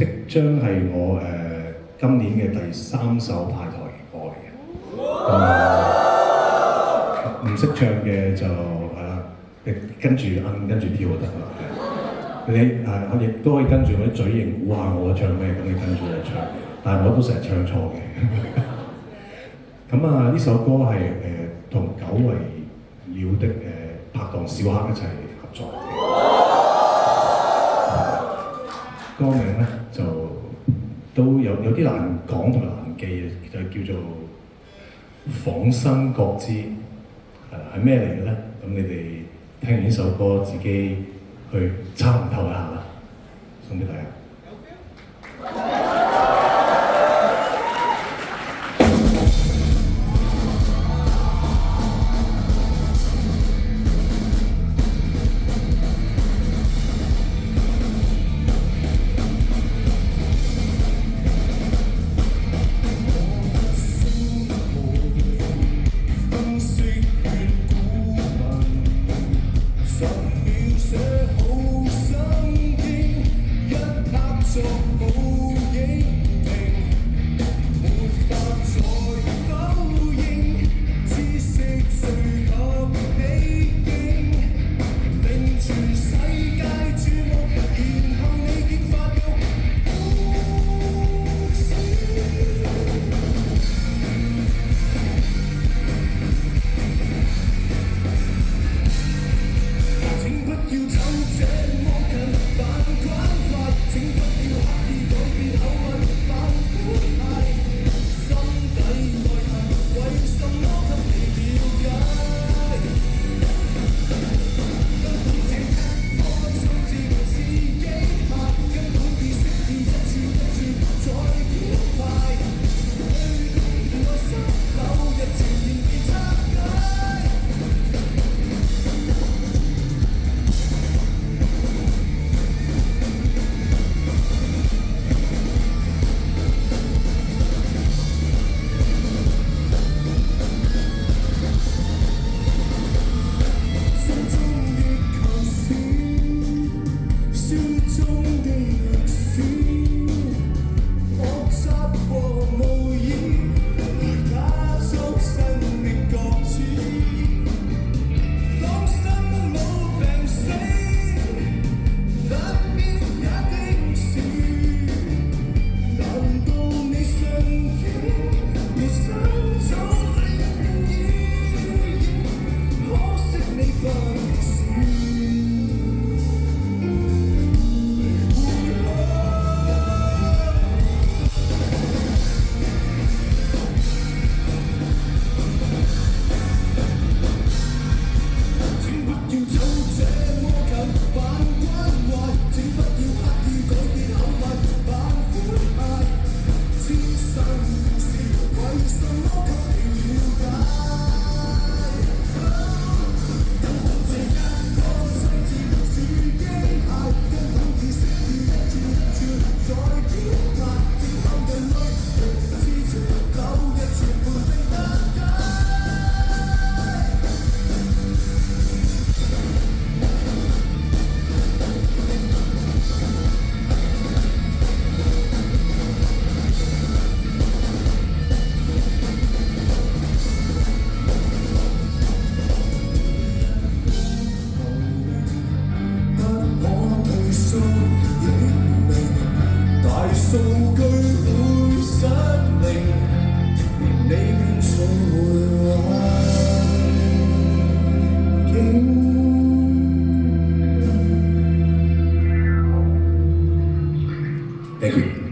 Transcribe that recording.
即將係我今年嘅第3首派台嘅歌嚟嘅。唔識唱嘅就係啦，你跟住跟住跳就得啦。你我亦都可以跟住我啲嘴型估下我唱咩，咁你跟住我唱。但係我都成日唱錯嘅。咁呢首歌係同久違了的拍檔小黑一齊合作嘅。歌名咧就都有啲難講同埋難記嘅，就叫做仿生覺知，係咩嚟嘅咧？咁你哋聽完呢首歌自己去參透一下啦，送俾大家。Thank you.